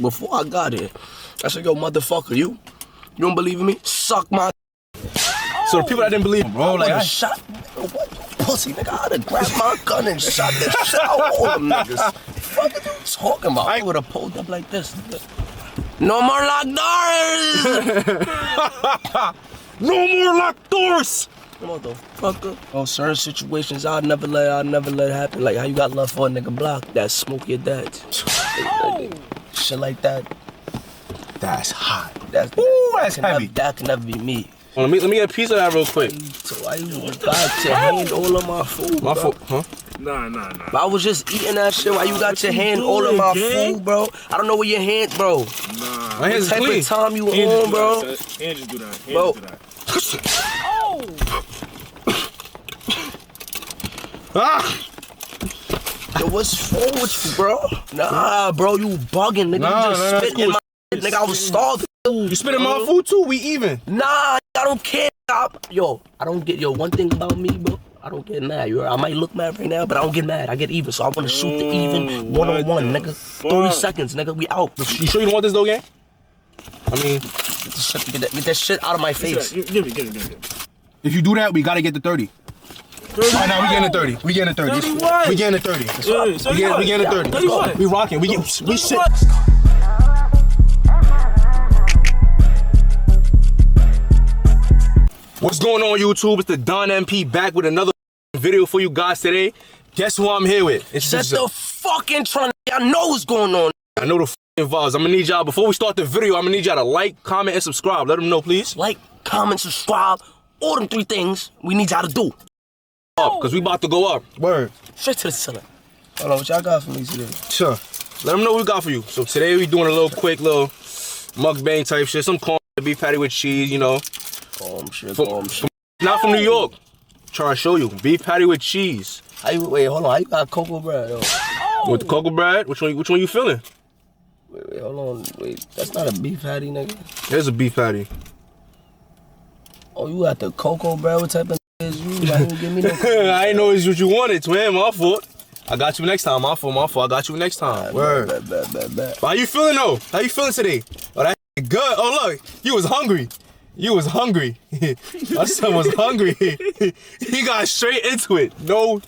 before I got here. I said, yo, motherfucker, you don't believe in me? Suck my. So the people that didn't believe, bro, like I shot what pussy nigga. I'd have grabbed my gun and shot the shit out of all them niggas. What are you talking about? I would have pulled up like this. No more locked doors. no more locked doors. Motherfucker. Oh, certain situations I'll never let it happen. Like how you got love for a nigga block that smoke your dad. Shit like that. That's hot. That's heavy. That can never be me. Well, let me get a piece of that real quick. So why you got your hand all on my food, My bro? food, huh? Nah. But I was just eating that shit. Why you got your hand all on my food, bro? I don't know where your hand, bro. Nah. My hands What type clean. of time you on, bro? Hands just do that. Bro. Yo, what's wrong with you, bro? Nah, bro, you bugging, nigga. Nah, you just spit in my shit, nigga. I was starving. You spit in my food too? We even. Nah, I don't care. I don't get, one thing about me, bro. I don't get mad. I might look mad right now, but I don't get mad. I get even, so I want to shoot the even one-on-one, nigga. 30 seconds, nigga. We out. You sure you don't want this though, gang? I mean, get that shit out of my face. Give me. if you do that, we gotta get the 30. Right now, we getting the 30. We getting the 30. 30 what? We getting the 30. We getting the 30. 30 what? We rocking. We shit. What's going on, YouTube? It's the Don MP back with another video for you guys today. Guess who I'm here with? Set the fucking trend. I know what's going on. I know the fucking vibes. I'm gonna need y'all, before we start the video, I'm gonna need y'all to like, comment, and subscribe. Let them know, please. Like, comment, subscribe. All them 3 things we need y'all to do. Up, because we about to go up. Word. Straight to the ceiling. Hold on, what y'all got for me today? Sure. Let them know what we got for you. So today we doing a little quick little mukbang type shit. Some corn beef patty with cheese, you know. Shit. Not from New York. Trying to show you. Beef patty with cheese. Wait, hold on. How you got cocoa bread, though? With the cocoa bread? Which one you feeling? Wait, hold on. Wait, that's not a beef patty, nigga. There's a beef patty. Oh, you got the cocoa bread? What type of is you? Why you didn't give me no I ain't know it's what you wanted, twin. My fault. I got you next time. My fault. I got you next time. Word. Bet. How you feeling, though? How you feeling today? Oh, that good. Oh, look. You was hungry. My son was hungry. He got straight into it. No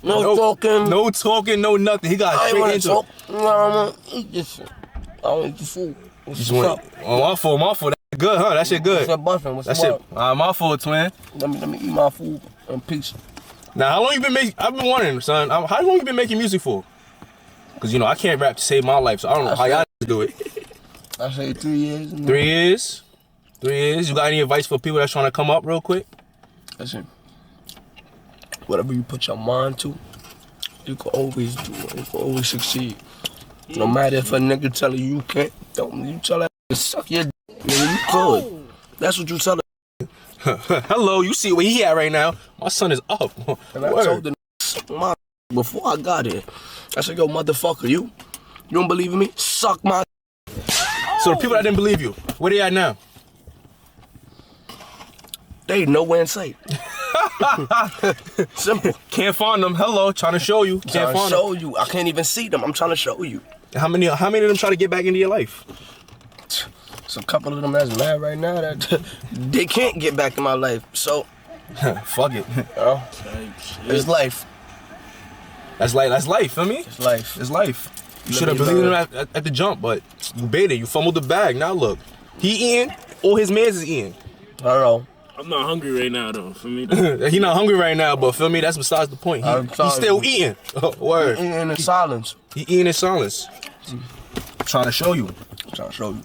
talking. No talking, no nothing. He got straight into it. No, I don't eat this shit. I don't eat the food. What's up? Oh, my fault. That's good, huh? That shit good. What's up, What's that shit. My fault, twin. Let me eat my food in peace. Now, how long you been making? I've been wondering, son. How long you been making music for? Cause I can't rap to save my life, so I don't know how y'all do it. I say 3 years. 3 years. 3 years. You got any advice for people that's trying to come up real quick? Listen, whatever you put your mind to, you can always do it. You can always succeed. No matter if a nigga tell you can't, don't you tell that nigga suck your dick. You could. That's what you tell her. Hello, you see where he at right now? My son is up. And I told the nigga suck my before I got here. I said, yo, motherfucker, you don't believe in me? Suck my. So the people that didn't believe you, where they at now? They nowhere in sight. Simple. Can't find them. Hello, trying to show you. Can't find them. You. I can't even see them. I'm trying to show you. How many of them try to get back into your life? It's a couple of them that's mad right now that they can't get back in my life. So, fuck it. It's life. That's life, feel me? It's life. It's life. You should have believed in him at the jump, but you baited. You fumbled the bag. Now look, he eating, all his mans is eating. I don't know. I'm not hungry right now, though. For me, he not hungry right now, but feel me, that's besides the point. He's still eating. Word. He eating in silence. He eating in silence. Trying to show you. You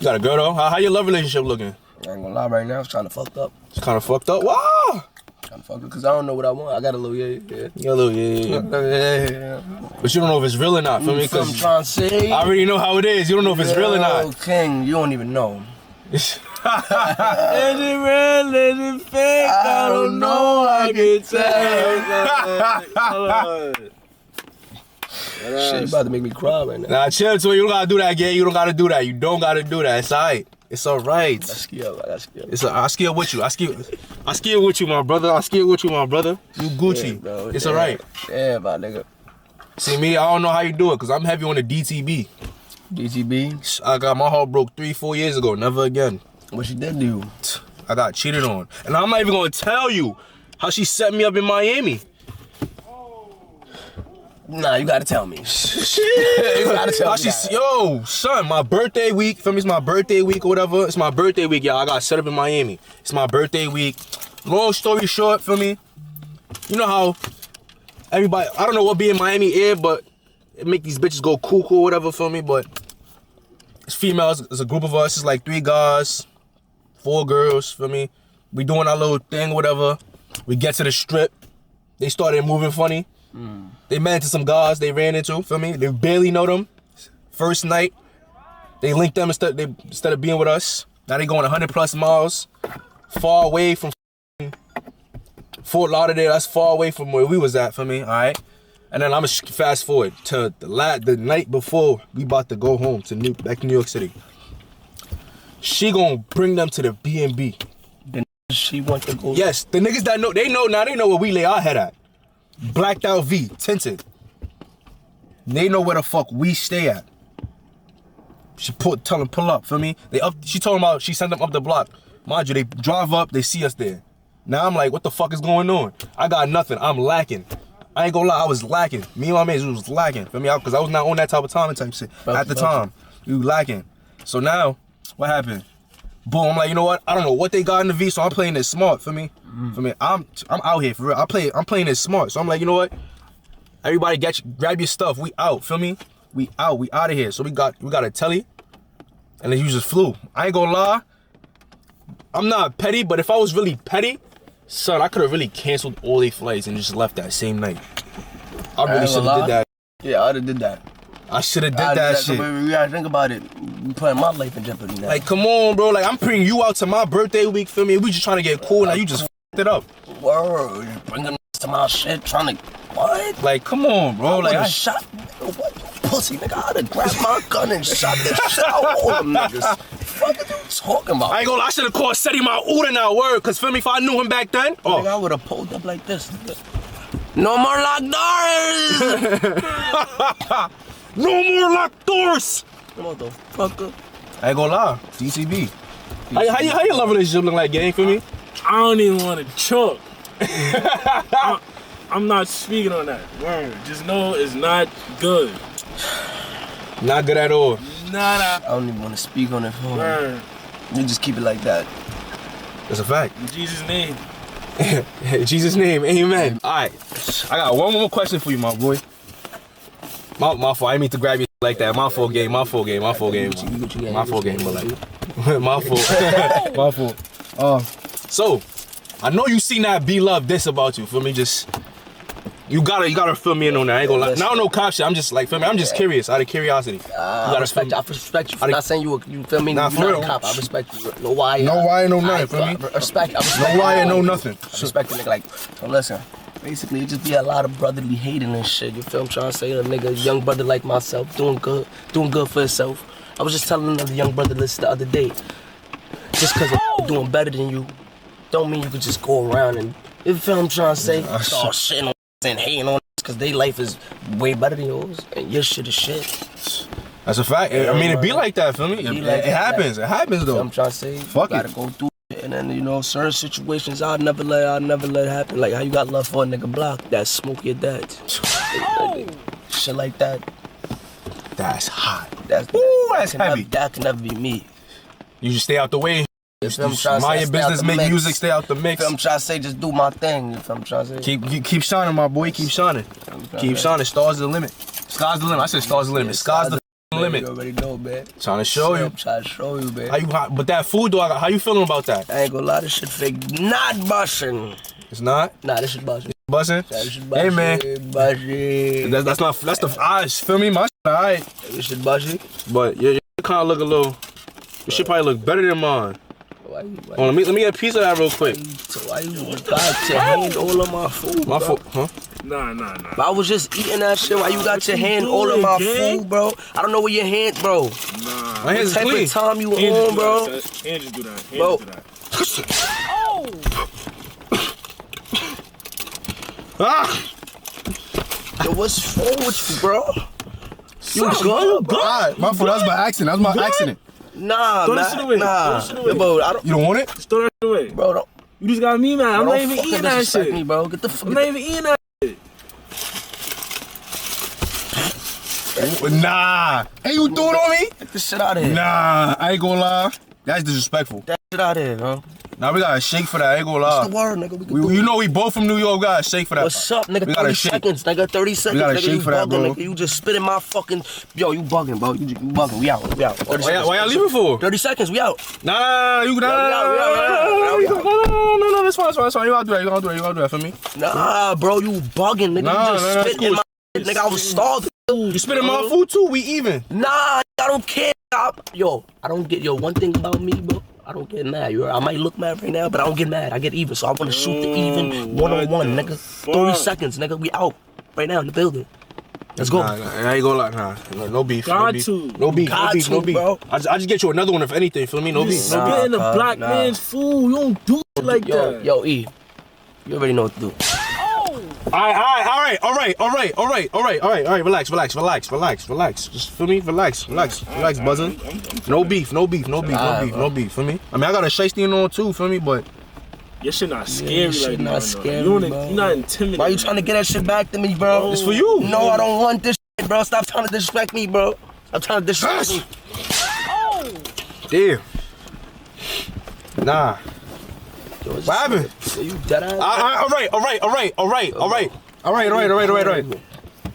got a girl though? How your love relationship looking? I ain't gonna lie, right now it's kind of fucked up. It's kind of fucked up. Wow. Kind of fucked up because I don't know what I want. I got a little yeah. You got a little yeah. But you don't know if it's real or not. Feel me? I'm trying to say. I already know how it is. You don't know if it's real or not. King, you don't even know. Is it real? Is it fake? I don't know. I can tell. Shit, you about to make me cry right now. Nah, chill, so you don't gotta do that, gang. You don't gotta do that. You don't gotta do that. It's alright. It's alright. I skill. I skill with you. I skill with you, my brother. You Gucci. Yeah, bro, it's alright. Yeah, my nigga. See me, I don't know how you do it, cause I'm heavy on the DTB. DTB? I got my heart broke 3-4 years ago. Never again. What she did to you? I got cheated on. And I'm not even gonna tell you how she set me up in Miami. Nah, you gotta tell me. You gotta tell me. Yo, son, my birthday week. For me, it's my birthday week or whatever. It's my birthday week, y'all. I got set up in Miami. It's my birthday week. Long story short, for me, you know how everybody, I don't know what be in Miami air, but it make these bitches go cuckoo or whatever for me, but it's females. It's a group of us. It's like 3 guys, 4 girls, for me. We doing our little thing, whatever. We get to the strip. They started moving funny. They met into some guys they ran into, feel me? They barely know them. First night, they linked them instead of being with us. Now they going 100+ miles, far away from Fort Lauderdale. That's far away from where we was at, for me, all right? And then I'm gonna fast forward to the night before we about to go home to back to New York City. She gonna bring them to the B&B. Then she want to go. Yes, the niggas that know, they know where we lay our head at. Blacked out V, tinted. They know where the fuck we stay at. Tell them pull up, feel me? She told them about, she sent them up the block. Mind you, they drive up, they see us there. Now I'm like, what the fuck is going on? I got nothing, I'm lacking. I ain't gonna lie, I was lacking. Me and my mates was lacking, feel me? Because I was not on that type of timing type shit. At the time, we were lacking. So now, what happened? Boom, I'm like, you know what? I don't know what they got in the V, so I'm playing this smart, for me. For me, I'm out here, for real. I'm playing this smart. So I'm like, you know what? Everybody grab your stuff. We out, feel me? We out of here. So we got a telly, and then you just flew. I ain't gonna lie, I'm not petty, but if I was really petty, son, I could have really canceled all 8 flights and just left that same night. I really should have did that. Yeah, I'd have did that. I should have did that shit. You gotta think about it. You putting my life in jeopardy now. Like, come on, bro. Like, I'm bringing you out to my birthday week, feel me? We just trying to get cool. Now you just f***ed it up. Word. You bringing to my shit, trying to, what? Like, come on, bro. Like, I shot, what, you pussy, nigga. I'd have grabbed my gun and shot the shit out of all them niggas. What the fuck are you talking about? I ain't gonna lie, I should have called Seti my Uda now, word. Cause feel me, if I knew him back then, Nigga, I would have pulled up like this. No more locked doors. No more locked doors. Motherfucker. I ain't gonna lie, DCB. How you love relationship look like, gang, for me? I don't even want to choke. I'm not speaking on that. Word. Just know it's not good. Not good at all. Nada. I don't even want to speak on it. Word. You just keep it like that. That's a fact. In Jesus' name. In Jesus' name, amen. All right, I got one more question for you, my boy. My fault, I didn't mean to grab you like that. My fault game, but like, my fault. My fault. So, I know you seen that B-Love this about you, feel me? Just, you gotta fill me in on that. I ain't gonna lie. Now I don't know cop shit, I'm just like, feel me? I'm just curious, out of curiosity. I respect you. I'm not saying you feel me? Nah, You're not a cop. I respect you. No wire. No wire, no nothing, feel me? Respect. No wire, no nothing. I respect the nigga. Like, so listen. Basically, it just be a lot of brotherly hating and shit. You feel I'm trying to say? A nigga, young brother like myself, doing good for himself. I was just telling another young brother this the other day. Just cause I'm doing better than you, don't mean you could just go around and, you feel I'm trying to say? Start shitting on and hating on cause their life is way better than yours and your shit is shit. That's a fact. I mean, it be like that, feel me? It happens. It happens though. I'm trying to say, fuck you gotta go through it. And then, you know, certain situations I'll never let it happen. Like how you got love for a nigga block that smoke your dad. Shit like that. That's hot. That's heavy. That can never be me. You just stay out the way. You feel I'm trying to mind say, your business, make mix. music, stay out the mix. You feel I'm trying to say, just do my thing. You feel I'm trying to say. Keep shining, my boy. Keep shining. Keep shining. Stars the limit. Sky's the limit. I said stars the limit. Sky's the limit. You already know, man. Trying to show you. I'm trying to show you, man. But that food, though, how you feeling about that? I ain't gonna lie, this shit fake. Not busting. It's not? Nah, this shit busting. Bussing? Hey, man. Busting. That's the eyes. Feel me? My shit, alright. This shit busting. But your kind of look a little. Your shit probably look better than mine. Why let me get a piece of that real quick. Why you got your hand all on my food, My food, huh? Nah. I was just eating that shit. Why you got your hand all on my food, bro? I don't know where your hand, bro. Nah. My hands is clean. What type of time you on, bro? Hands just do that. Bro. Ah! Yo, what's wrong with you, bro? You good? You good? Alright, my fault. That was by accident. That was my accident. Nah, Throw that shit away. Nah. Throw that shit away. Bro, I don't. You don't want it? Just throw that shit away. Bro, don't. You just got me, man. I'm Bro, not don't even fucking eating that disrespect shit. me, bro. Get the fuck. I'm not even eating that shit. Nah. Hey, you threw it on me? Get this shit out of here. Nah, I ain't gonna lie. That's disrespectful. That shit out of here, bro. Now we gotta shake for that. I ain't gonna lie. What's the word, nigga? We can do You it. know we both from New York. We gotta shake for that. What's up, nigga? We gotta 30 shake. seconds, nigga. 30 seconds, gotta nigga. shake You for that, bugging, bro. nigga. You just spitting my fucking. Yo, you bugging, bro. You bugging. We out. 30 seconds. Why y'all leaving for? 30 seconds. We out. Nah, you No, that's fine. You gotta do that. You gotta do that for me. Nah, bro. You bugging, nigga. Nah, you just that's spitting in my shit, nigga. I was starving. You spitting my food too. We even. Nah, I don't care. Yo, I don't get. Yo, one thing about me, bro. I don't get mad. I might look mad right now, but I don't get mad. I get even. So I want to shoot the even one-on-one, nigga. 30 seconds, nigga. We out right now in the building. Let's go. Nah, I ain't gonna lie. Nah, no beef. Got No to. beef. No beef. Got No to, beef. bro. I just get you another one if anything. Feel me? No beef. No beef. Spitting the black nah. man's food. You don't do it like that. Yo, E. You already know what to do. All right. Relax. Just feel me? Relax, buzzing. No beef. Feel me? I mean, I got a shiesty on too. Feel me? But Your shit not scary your like shit that. not no. scary, You're bro. not intimidated. Why you trying to get that shit back to me, bro? it's for you. No, I don't want this shit, bro. Stop trying to disrespect me, bro. Stop trying to disrespect me. Damn. Nah. Yo, What happened? So you dead ass? All right.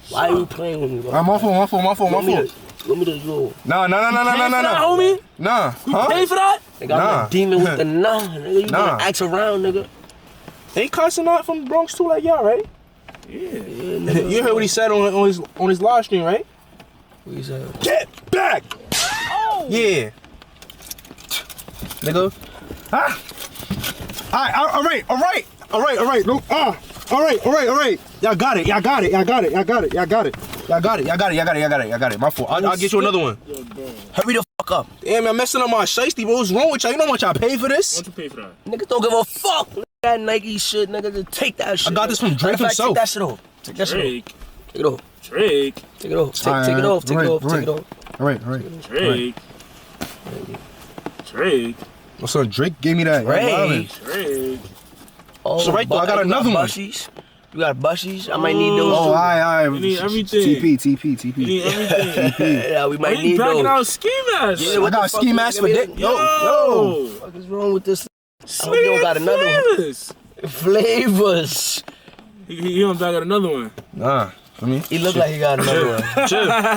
Why are you playing with me, bro? My fault. Let me to yo. Nah. homie? Nah. Huh? Pay for that? Nigga, I'm Nah. a demon with the nah, nigga. You Nah. gonna act around, nigga. Ain't cussing out from the Bronx too, like y'all, right? Yeah, nigga. You heard what he said on his live stream, right? What you say? Get back! Yeah. Nigga. Huh? All right. No, all right. Y'all got it. My fault. I'll get you another one. Hurry the fuck up. Damn, I'm messing up my shiesty, bro. What's wrong with y'all? You know how much I pay for this? What you pay for that? Niggas don't give a fuck. Look at that Nike shit, nigga. Just take that shit. I got this from Drake Matter of fact, himself. Take that shit off. Take that shit off. Drake. Take it off. Drake. Take it off. Take it off. Take it off. Take it off. All right. Drake. Drake. My son Drake gave me that. Drake. Drake. Oh, So right though, I got you another one. Bushies? You got bushies? I might need those. Oh, too. alright. You need everything. TP. You need everything. Yeah, we might Why you need backing those. out ski mask? Yeah, I what got the a fuck ski you mask for giving dick. me? Yo. What the fuck is wrong with this? I hope you don't got another one. Flavors. Flavors. He don't back out another one. Nah, for me. He look like he got another one.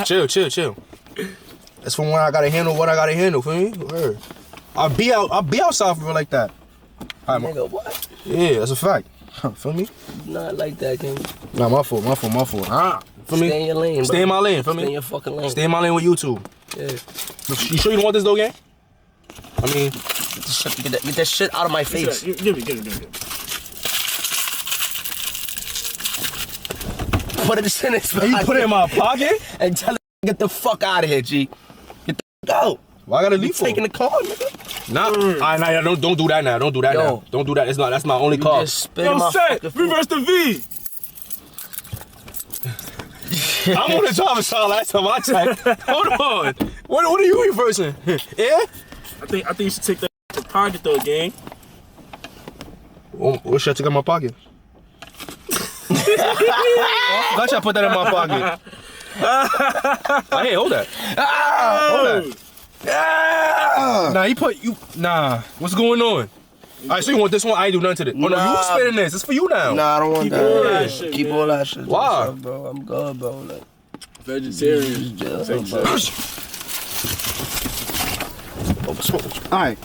Chill. That's from when I gotta handle what I gotta handle, for me. Word. I'll be outside for it like that. All right, Nigga, what? yeah, that's a fact. Feel me? Not like that, King. Nah, my fault. For me? Stay in your lane, bro. Stay in my lane, feel Stay in me? your fucking lane. Stay in my lane with YouTube. Yeah. You sure you don't want this though, gang? I mean, Get that shit out of my face. Give me. Put it in his you put it in my pocket? and tell him to get the fuck out of here, G. Get the fuck out. Why I gotta You leave for? taking the car, nigga. Nah, don't do that now. Don't do that Yo. now. Don't do that. That's my only You call. just spit in Yo, my set. fucking food. Reverse the V. I'm on the driver's side last time I checked. Hold on. What are you reversing? Yeah? I think you should take that to pocket though, gang. What should I take out my pocket? Got you put that in my pocket. Hey, hold that. Hold that. Nah, Nah, what's going on? Alright, so you want this one? I ain't do nothing to it. Oh no, Nah. you spinning this. It's for you now. Nah, I don't want Keep that. all that shit, Keep man. all that shit. Why? What's up, bro? I'm good, bro. Like, Vegetarian. Alright,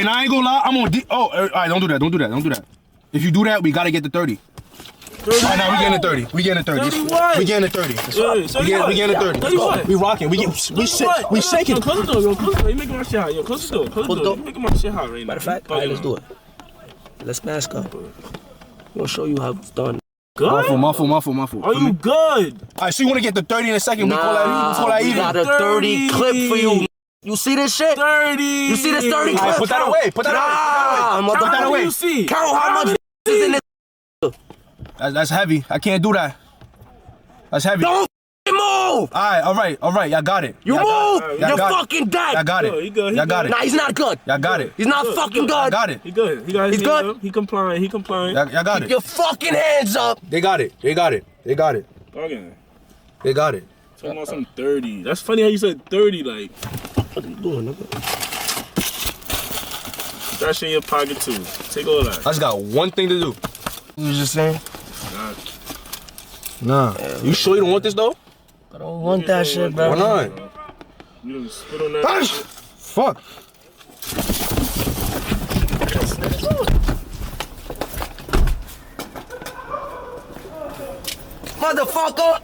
now I ain't gonna lie. I'm on alright, don't do that. If you do that, we gotta get the 30. Alright, now we getting the 30. We getting the 30. 30 what? We getting the 30. We getting the 30. 30 what? We rocking. We shaking. Yo, close the door. You making my shit hot. Yo, close the door. Close the door. You making my shit hot right now. matter of fact, alright, let's do it. Let's mask up. We're gonna show you how it's done. Good? My fault. Are you good? Alright, so you wanna get the 30 in a second? We call that we even. got a 30 clip for you. You see this shit? 30. You see this 30 clip? Alright, put that away. Put that away. Nah, Put that away. You see? Count how much is in this. That's heavy. I can't do that. That's heavy. Don't f***ing move! All right, y'all got it. You Y'all move! got it. You're Y'all got it. fucking dead! Y'all got it. He good, he Y'all got good. it. Nah, he's not good. Y'all got it. He's not Good, fucking Y'all good. got it. He good. He got his He's hands good? up. He compliant. He compliant. Y'all got Keep it. your fucking hands up. They got it. They got it. They got it. Talking. They got it. Talking about some 30. That's funny how you said 30. Like, What are you doing, nigga? that shit in your pocket too. Take all that. I just got one thing to do. You was just saying? Nah. You sure you don't want this though? I don't want that shit, bro. Why not? You done spit on that shit. Fuck. Motherfucker!